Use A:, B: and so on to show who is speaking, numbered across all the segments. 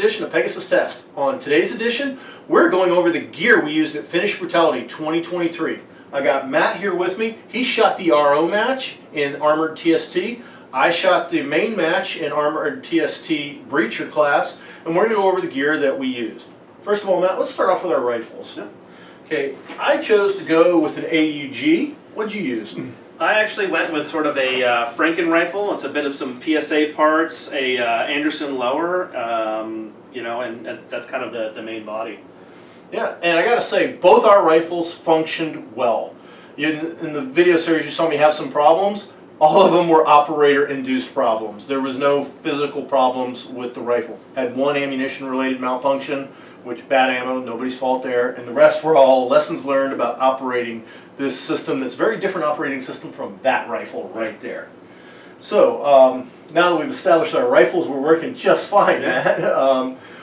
A: edition of Pegasus Test. On today's edition, we're going over the gear we used at Finnish Brutality 2023. I got Matt here with me. He shot the RO match in Armored TST. I shot the main match in Armored TST Breacher class, and we're going to go over the gear that we used. First of all, Matt, let's start off with our rifles. Okay, I chose to go with an AUG. What'd you use?
B: I actually went with sort of a Franken rifle. It's a bit of some PSA parts, a Anderson lower, you know, and that's kind of the main body.
A: Yeah, and I gotta say, both our rifles functioned well. In the video series you saw me have some problems. All of them were operator-induced problems. There was no physical problems with the rifle. Had one ammunition-related malfunction, which bad ammo, nobody's fault there, and the rest were all lessons learned about operating this system that's very different operating system from that rifle right there. So, now that we've established our rifles were working just fine, Matt,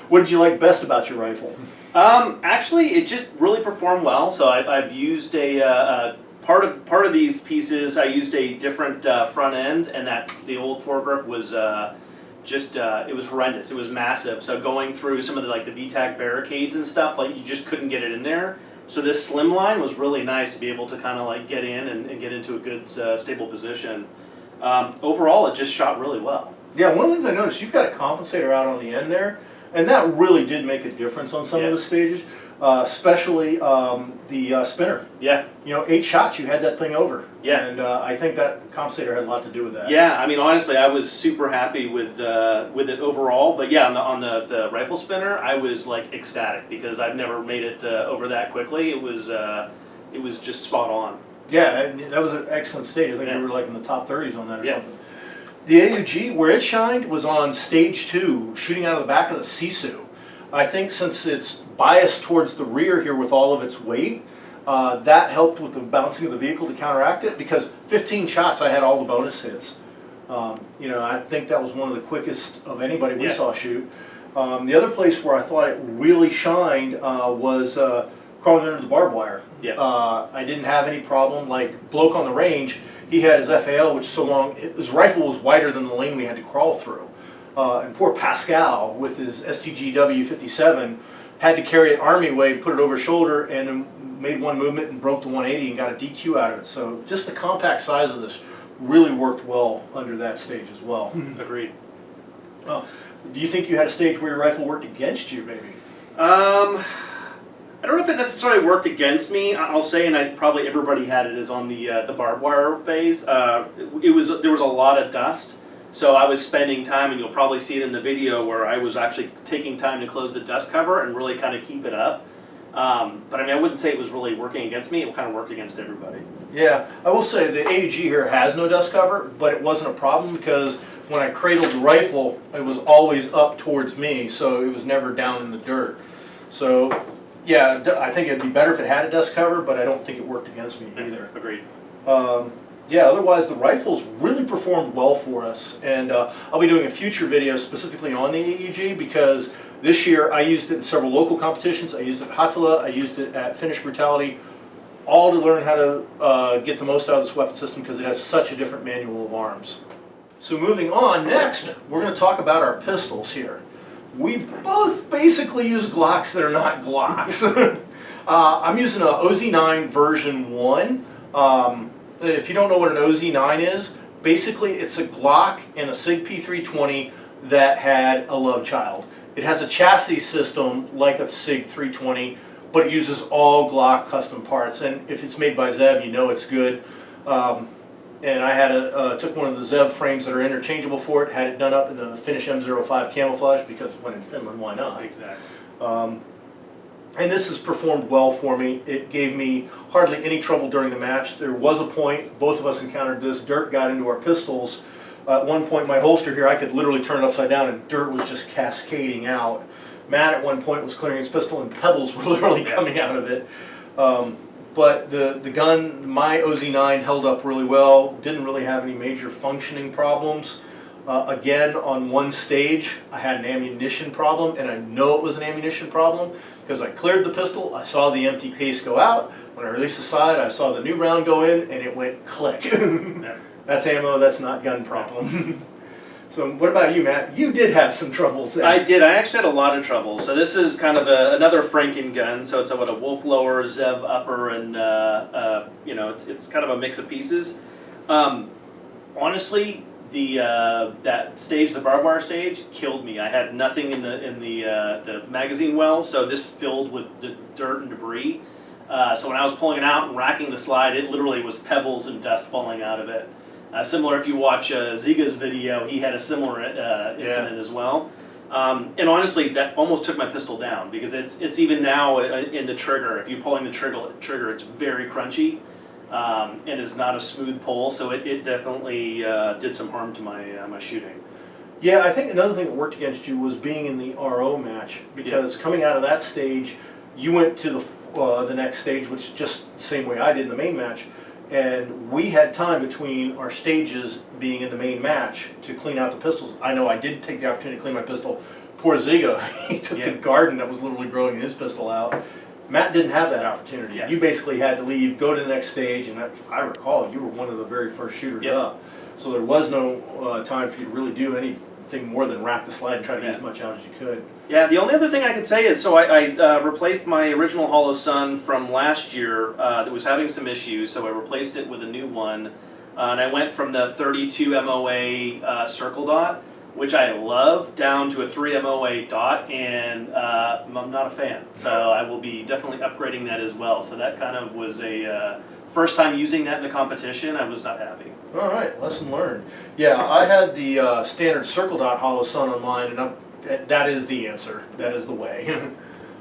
A: what did you like best about your rifle?
B: Actually, it just really performed well. So I've used a part of these pieces. I used a different front end, and that the old foregrip was it was horrendous. It was massive. So going through some of the the VTAC barricades and stuff, you just couldn't get it in there. So this slim line was really nice to be able to kind of get in and get into a good stable position. Overall, it just shot really well.
A: Yeah, one of the things I noticed, you've got a compensator out on the end there, and that really did make a difference on some of the stages, especially the spinner.
B: Yeah.
A: You know, 8 shots, you had that thing over.
B: Yeah.
A: And I think that compensator had a lot to do with that.
B: Yeah, I mean, honestly, I was super happy with it overall. But yeah, on the rifle spinner, I was ecstatic because I've never made it over that quickly. It was just spot on.
A: Yeah, and that was an excellent stage. I think you were in the top 30s on that or something. The AUG, where it shined, was on stage 2, shooting out of the back of the Sisu. I think since it's biased towards the rear here with all of its weight, that helped with the bouncing of the vehicle to counteract it, because 15 shots I had all the bonus hits. You know, I think that was one of the quickest of anybody we saw shoot. The other place where I thought it really shined was crawling under the barbed wire. I didn't have any problem. Like Bloke on the range, he had his FAL, which his rifle was wider than the lane we had to crawl through. And poor Pascal, with his STGW 57, had to carry it army way, put it over his shoulder, and made one movement and broke the 180 and got a DQ out of it. So just the compact size of this really worked well under that stage as well.
B: Agreed.
A: Do you think you had a stage where your rifle worked against you, maybe?
B: I don't know if it necessarily worked against me. I'll say, and probably everybody had it, is on the barbed wire phase. There was a lot of dust, so I was spending time, and you'll probably see it in the video, where I was actually taking time to close the dust cover and really kind of keep it up. But I mean, I wouldn't say it was really working against me. It kind of worked against everybody.
A: Yeah, I will say the AUG here has no dust cover, but it wasn't a problem because when I cradled the rifle, it was always up towards me, so it was never down in the dirt. So yeah, I think it'd be better if it had a dust cover, but I don't think it worked against me either.
B: Agreed.
A: Yeah, otherwise the rifles really performed well for us, and I'll be doing a future video specifically on the AUG because this year I used it in several local competitions. I used it at Hattila, I used it at Finnish Brutality, all to learn how to get the most out of this weapon system because it has such a different manual of arms. So moving on, next we're going to talk about our pistols here. We both basically use Glocks that are not Glocks. I'm using an OZ9 version 1. If you don't know what an OZ9 is, basically it's a Glock and a SIG P320 that had a love child. It has a chassis system like a SIG 320, but it uses all Glock custom parts. And if it's made by Zev, you know it's good. And I took one of the Zev frames that are interchangeable for it, had it done up in the Finnish M05 camouflage because when in Finland, why not?
B: Exactly.
A: And this has performed well for me. It gave me hardly any trouble during the match. There was a point, both of us encountered this, dirt got into our pistols. At one point, my holster here, I could literally turn it upside down and dirt was just cascading out. Matt at one point was clearing his pistol and pebbles were literally coming out of it. But the gun, my OZ9, held up really well. Didn't really have any major functioning problems. Again, on one stage, I had an ammunition problem, and I know it was an ammunition problem because I cleared the pistol, I saw the empty case go out. When I released the side, I saw the new round go in, and it went click. That's ammo, that's not gun problem. So what about you, Matt? You did have some troubles there.
B: I did. I actually had a lot of trouble. So this is kind of another Franken gun. So it's a wolf lower, Zev upper, and you know, it's kind of a mix of pieces. Honestly, that stage, the barbed wire stage, killed me. I had nothing in the magazine well, so this filled with dirt and debris. So when I was pulling it out and racking the slide, it literally was pebbles and dust falling out of it. Similar, if you watch Ziga's video, he had a similar incident as well. And honestly, that almost took my pistol down because it's even now in the trigger. If you're pulling the trigger, it's very crunchy and is not a smooth pull. So it definitely did some harm to my shooting.
A: Yeah, I think another thing that worked against you was being in the RO match because coming out of that stage, you went to the next stage, which is just the same way I did in the main match. And we had time between our stages being in the main match to clean out the pistols. I know I did take the opportunity to clean my pistol. Poor Ziga, he took the garden that was literally growing his pistol out. Matt didn't have that opportunity.
B: Yeah.
A: You basically had to leave, go to the next stage, and if I recall, you were one of the very first shooters up. So there was no time for you to really do anything more than rack the slide and try to get as much out as you could.
B: Yeah, the only other thing I could say is, so I replaced my original Hollow Sun from last year that was having some issues, so I replaced it with a new one. And I went from the 32 MOA circle dot, which I love, down to a 3 MOA dot, and I'm not a fan. So I will be definitely upgrading that as well. So that kind of was a first time using that in a competition. I was not happy.
A: All right, lesson learned. Yeah, I had the standard circle dot Hollow Sun on mine, and that is the answer. That is the way.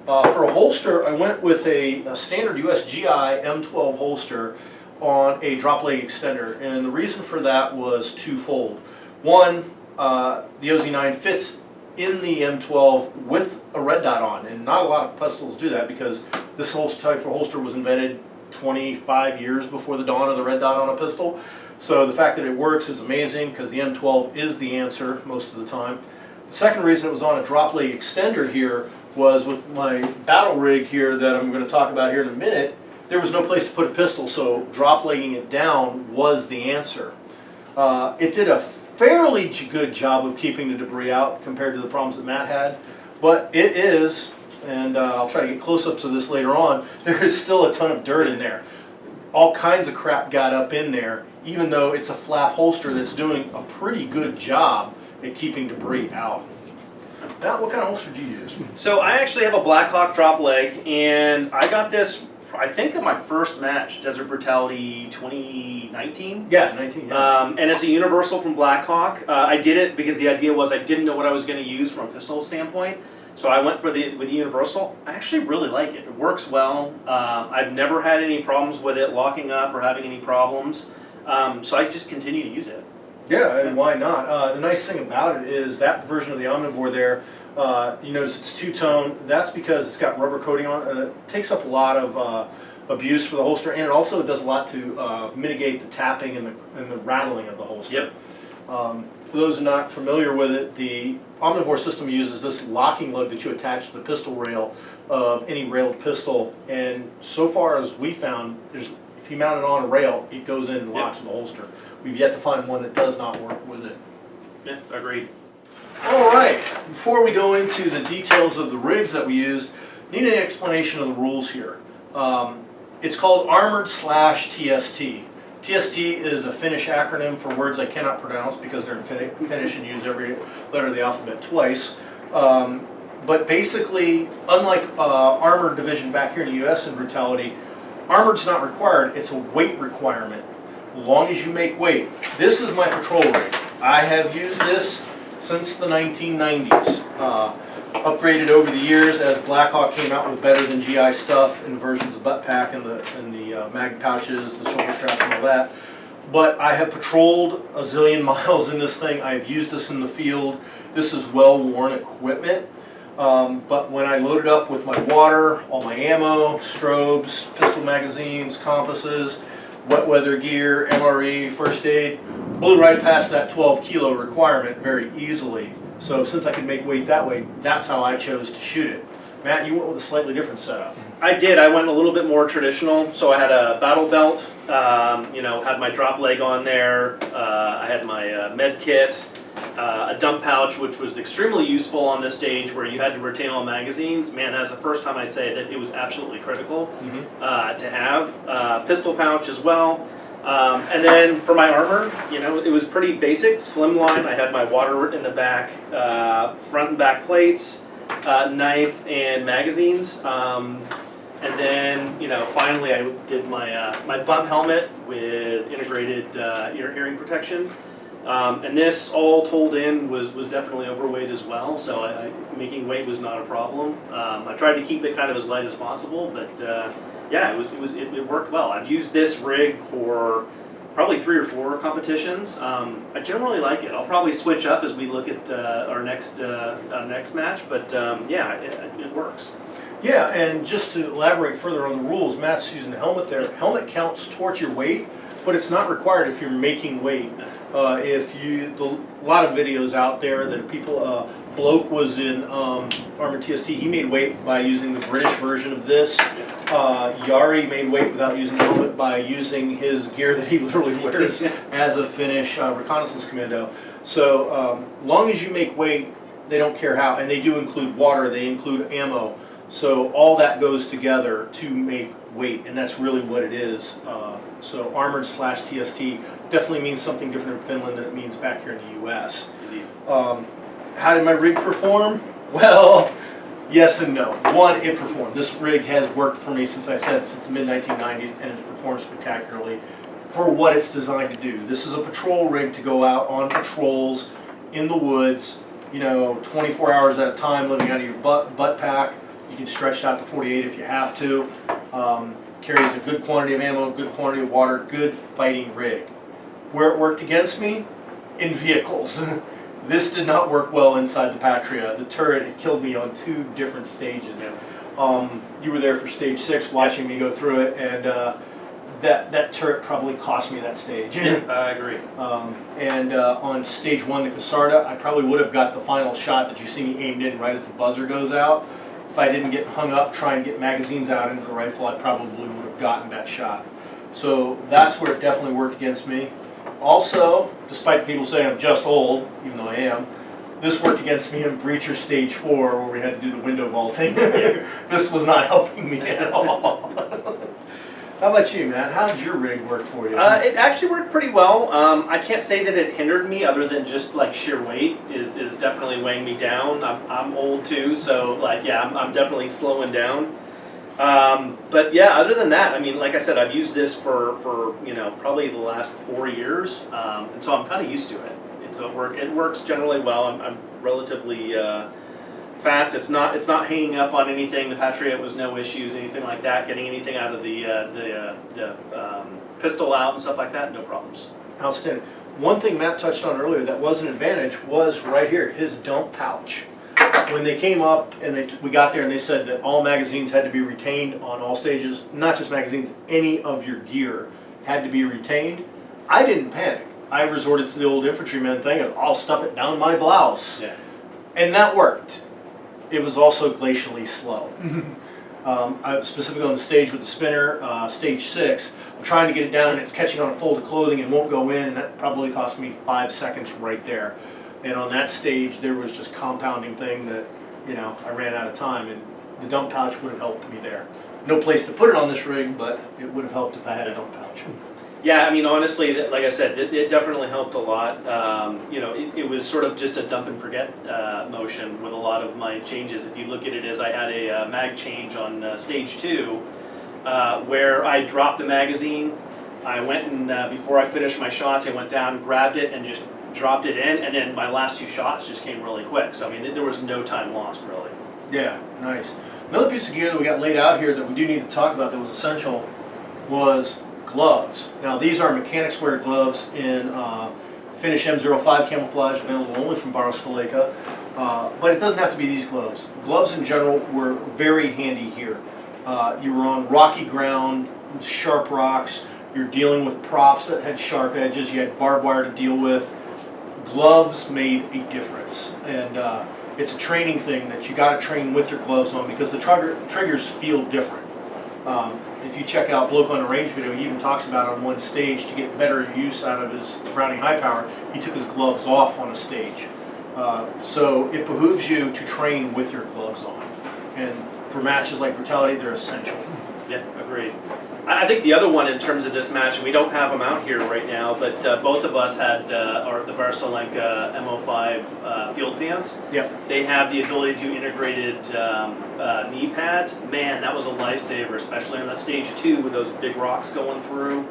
A: For a holster, I went with a standard US GI M12 holster on a drop leg extender, and the reason for that was twofold. One, the OZ9 fits in the M12 with a red dot on, and not a lot of pistols do that because this type of holster was invented 25 years before the dawn of the red dot on a pistol. So the fact that it works is amazing because the M12 is the answer most of the time. The second reason it was on a drop leg extender here was with my battle rig here that I'm going to talk about here in a minute, there was no place to put a pistol, so drop legging it down was the answer. It did a fairly good job of keeping the debris out compared to the problems that Matt had, but it is, and I'll try to get close-ups of this later on, there is still a ton of dirt in there. All kinds of crap got up in there, even though it's a flap holster that's doing a pretty good job at keeping debris out. Now, what kind of holster do you use?
B: So I actually have a Blackhawk drop leg, and I got this, I think, in my first match, Desert Brutality 2019.
A: Yeah, 19. Yeah.
B: And it's a universal from Blackhawk. I did it because the idea was I didn't know what I was going to use from a pistol standpoint, so I went with the universal. I actually really like it. It works well. I've never had any problems with it locking up or having any problems, so I just continue to use it.
A: Yeah, and why not? The nice thing about it is that version of the Omnivore there, you notice it's two-tone. That's because it's got rubber coating on it. It takes up a lot of abuse for the holster, and it also does a lot to mitigate the tapping and the rattling of the holster.
B: Yep.
A: For those who are not familiar with it, the Omnivore system uses this locking lug that you attach to the pistol rail of any railed pistol, and so far as we found, if you mount it on a rail, it goes in and locks with the holster. We've yet to find one that does not work with it.
B: Yeah, agreed.
A: All right, before we go into the details of the rigs that we used, need an explanation of the rules here. It's called Armored/TST. TST is a Finnish acronym for words I cannot pronounce because they're in Finnish and use every letter of the alphabet twice. But basically, unlike Armored Division back here in the US in Brutality, Armored's not required, it's a weight requirement. As long as you make weight. This is my patrol rig. I have used this since the 1990s. Upgraded over the years as Blackhawk came out with better than GI stuff in versions of butt pack and the mag pouches, the shoulder straps and all that. But I have patrolled a zillion miles in this thing. I have used this in the field. This is well-worn equipment. But when I loaded up with my water, all my ammo, strobes, pistol magazines, compasses, wet weather gear, MRE, first aid, blew right past that 12 kilo requirement very easily. So since I could make weight that way, that's how I chose to shoot it. Matt, you went with a slightly different setup.
B: I did. I went a little bit more traditional. So I had a battle belt, you know, had my drop leg on there. I had my med kit, a dump pouch, which was extremely useful on this stage where you had to retain all magazines. Man, that's the first time I'd say that it was absolutely critical to have. Pistol pouch as well. And then for my armor, you know, it was pretty basic, slimline. I had my water in the back, front and back plates, knife and magazines. And then, you know, finally I did my my bump helmet with integrated hearing protection. And this all told in was definitely overweight as well, so making weight was not a problem. I tried to keep it kind of as light as possible, but yeah, it worked well. I've used this rig for probably 3 or 4 competitions. I generally like it. I'll probably switch up as we look at our next match, but yeah, it works.
A: Yeah, and just to elaborate further on the rules, Matt's using a helmet there. Helmet counts towards your weight, but it's not required if you're making weight. A lot of videos out there that people, Bloke was in Armored TST, he made weight by using the British version of this. Yari made weight without using the helmet by using his gear that he literally wears as a Finnish reconnaissance commando. So long as you make weight, they don't care how, and they do include water, they include ammo. So all that goes together to make weight, and that's really what it is. So armored/TST definitely means something different in Finland than it means back here in the U.S. How did my rig perform? Well, yes and no. One, it performed. This rig has worked for me since the mid-1990s, and it's performed spectacularly for what it's designed to do. This is a patrol rig to go out on patrols in the woods, you know, 24 hours at a time, living out of your butt pack. You can stretch it out to 48 if you have to. Carries a good quantity of ammo, good quantity of water, good fighting rig. Where it worked against me? In vehicles. This did not work well inside the Patria. The turret had killed me on 2 different stages. Yeah. You were there for stage 6 watching me go through it, and that turret probably cost me that stage.
B: Yeah, I agree.
A: And on stage 1, the Casarda, I probably would have got the final shot that you see me aimed in right as the buzzer goes out. If I didn't get hung up trying to get magazines out into the rifle, I probably would have gotten that shot. So that's where it definitely worked against me. Also, despite the people saying I'm just old, even though I am, this worked against me in Breacher Stage 4 where we had to do the window vaulting. This was not helping me at all. How about you, Matt? How did your rig work for you?
B: It actually worked pretty well. I can't say that it hindered me other than just like sheer weight is definitely weighing me down. I'm old too, so like yeah, I'm definitely slowing down. But yeah, other than that, I mean, like I said, I've used this for you know probably the last 4 years, and so I'm kind of used to it. It works generally well. I'm relatively fast. It's not hanging up on anything. The Patriot was no issues, anything like that. Getting anything out of the pistol out and stuff like that, no problems.
A: Outstanding. One thing Matt touched on earlier that was an advantage was right here, his dump pouch. When they came up and we got there and they said that all magazines had to be retained on all stages, not just magazines, any of your gear had to be retained, I didn't panic. I resorted to the old infantryman thing of I'll stuff it down my blouse.
B: Yeah.
A: And that worked. It was also glacially slow. I specifically on the stage with the spinner, stage 6, I'm trying to get it down and it's catching on a fold of clothing and won't go in, and that probably cost me 5 seconds right there. And on that stage, there was just compounding thing that, you know, I ran out of time, and the dump pouch would have helped me there. No place to put it on this rig, but it would have helped if I had a dump pouch.
B: Yeah, I mean, honestly, like I said, it definitely helped a lot. You know, it was sort of just a dump and forget motion with a lot of my changes. If you look at it as I had a mag change on stage 2, where I dropped the magazine, I went and before I finished my shots, I went down, grabbed it, and just dropped it in, and then my last 2 shots just came really quick. So I mean, there was no time lost really.
A: Yeah, nice. Another piece of gear that we got laid out here that we do need to talk about that was essential was gloves. Now these are mechanics wear gloves in Finnish M05 camouflage, available only from Barosteleka, but it doesn't have to be these gloves. Gloves in general were very handy here. You were on rocky ground, sharp rocks, you're dealing with props that had sharp edges, you had barbed wire to deal with. Gloves made a difference, and it's a training thing that you got to train with your gloves on because the triggers feel different. If if you check out Bloke on the Range video, he even talks about on one stage to get better use out of his Browning high power, he took his gloves off on a stage. So it behooves you to train with your gloves on. And for matches like Brutality, they're essential.
B: Yeah, agreed. I think the other one in terms of this match, and we don't have them out here right now, but both of us had the Barstolenka MO5 field pants.
A: Yep.
B: They have the ability to do integrated knee pads. Man, that was a lifesaver, especially on that stage 2 with those big rocks going through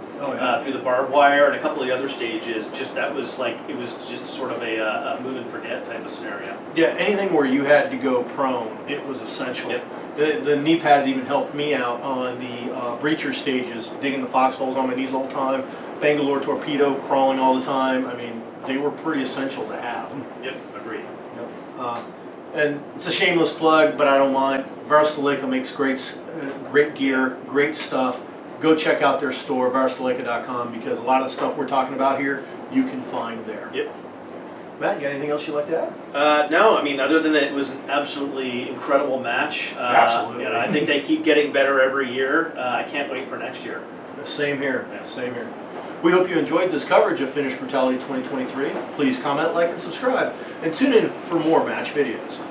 B: through the barbed wire, and a couple of the other stages. Just that was like, it was just sort of a move and forget type of scenario.
A: Yeah, anything where you had to go prone, it was essential.
B: Yep.
A: The knee pads even helped me out on the breacher stages, digging the foxholes on my knees the whole time, Bangalore torpedo, crawling all the time. I mean, they were pretty essential to have.
B: Yep, agreed.
A: Yep. And it's a shameless plug, but I don't mind. Barstolenka makes great gear, great stuff. Go check out their store, barstolenka.com, because a lot of the stuff we're talking about here, you can find there.
B: Yep.
A: Matt, you got anything else you'd like to add?
B: No, I mean, other than it was an absolutely incredible match.
A: Absolutely.
B: You know, I think they keep getting better every year. I can't wait for next year.
A: Same here, same here. We hope you enjoyed this coverage of Finnish Brutality 2023. Please comment, like, and subscribe. And tune in for more match videos.